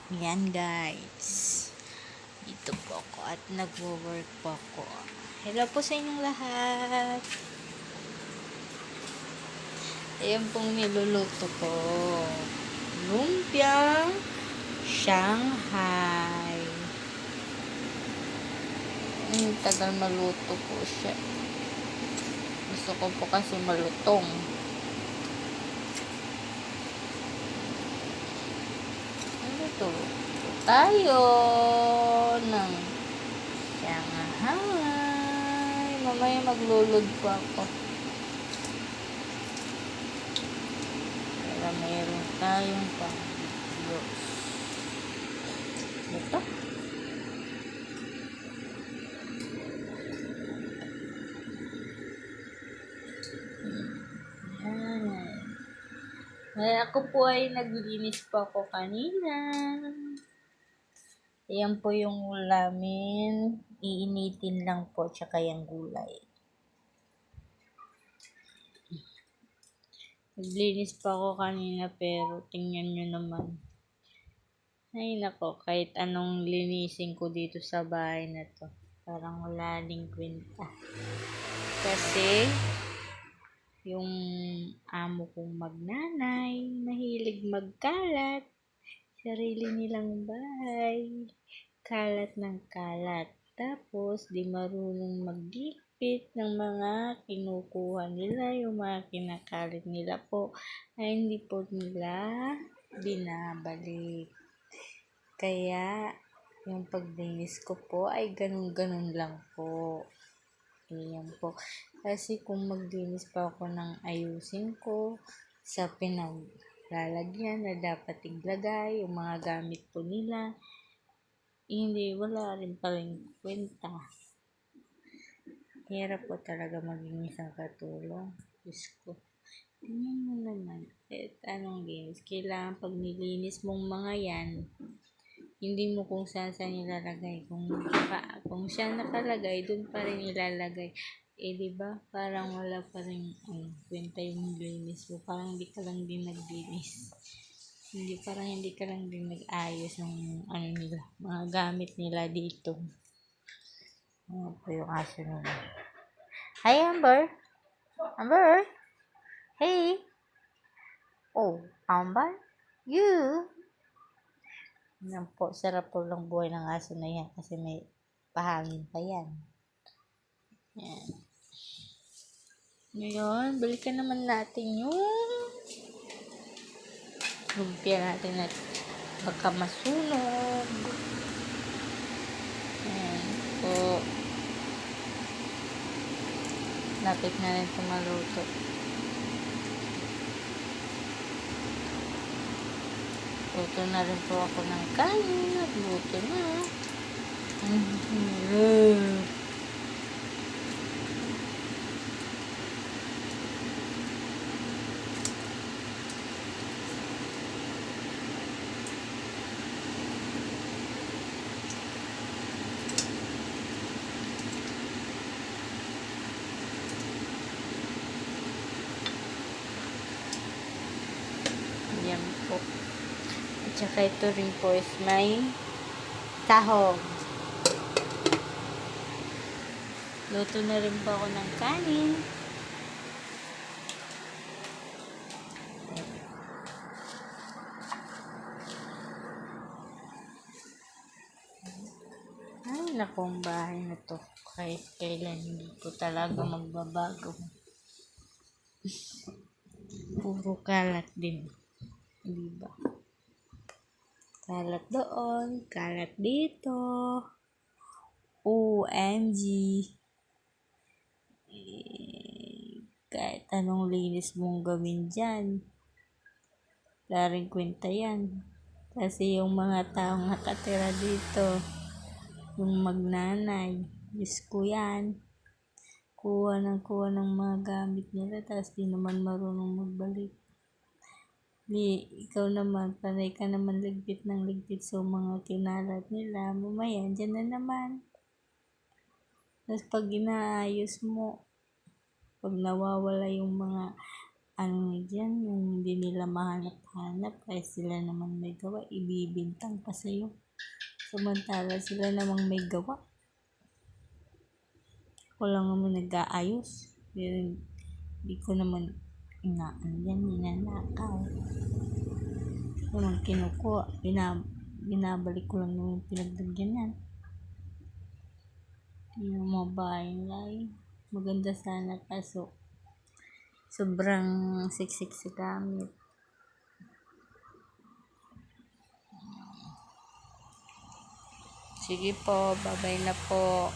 Yan guys. Dito po ako at nagwo-work po ako. Hello po sa inyong lahat. Ayan pong niluluto ko. Lumpiang Shanghai. Tagal maluto po siya. Gusto ko po kasi malutong. Ito tayo ng Shanghai. Mamaya maglulod po ako. Para mayroon tayong pang-yos. Ito. Ako po ay naglinis po ako kanina. Ayan po yung ulamin. Iinitin lang po, tsaka yung gulay. Naglinis pa ako kanina pero tingnan nyo naman. Ay nako, kahit anong linisin ko dito sa bahay na to, parang wala ding kwenta. Kasi yung amo kong magnanay, mahilig magkalat. Sarili nilang bahay. Kalat ng kalat. Tapos, di marunong magdikpit ng mga kinukuha nila, yung mga kinakalit nila po, ay hindi po nila binabalik. Kaya, yung paglinis ko po ay ganun-ganun lang po. Ayan po. Kasi kung maglinis pa ako ng ayusin ko sa pinaglalagyan na dapat iglagay, yung mga gamit po nila, hindi, wala rin paling kwenta. Hirap po talaga maging isang katulong. Diyos ko. Tingnan mo naman. Anong linis? Kailangan pag nilinis mong mga yan, hindi mo kung saan nilalagay. Kung siya nakalagay, dun pa rin ilalagay. Diba? Parang wala pa rin kwenta yung linis mo. Parang hindi ka lang din naglinis. Parang hindi ka lang din nag-ayos ng nila, mga gamit nila dito. Ano po yung aso nila? Hi, Amber! Amber! Hey! Oh, Amber? You! Yan po, sarap po lang buhay ng aso na yan kasi may pahangin pa yan. Yan. Ngayon, balikan naman natin yung lumpia natin at baka masunog. Yan po. Lapit na rin ito maluto. Luto na rin po ako ng kanin. Luto na. Yan po. At saka ito rin po is may tahong. Luto na rin po ako ng kanin. Ay, naku, ang bahay na to. Kahit kailan hindi po talaga magbabago. Puro kalat din. Diba? Kalat doon, kalat dito. OMG. Kahit anong linis mong gawin dyan, wala rin kwenta yan. Kasi yung mga taong nakatira dito, yung magnanay, Diyos ko yan, kuha ng mga gamit nila, tapos di naman marunong magbalik. Ikaw naman, panay ka naman ligpit ng ligpit sa mga kinalat nila, mamaya, dyan na naman. Tapos pag inaayos mo, pag nawawala yung mga ano dyan, yung hindi nila mahanap-hanap, kaya sila naman may gawa, ibibintang pa sa'yo. Samantala sila namang may gawa. Ako lang naman nag-aayos. Pero hindi ko naman ninanakaw. Naman kinukuha, binabalik ko lang yung pinaglagyan yan. Yung mga bahay nila maganda sana kaso sobrang siksik sa gamit. Sige po, bye-bye na po.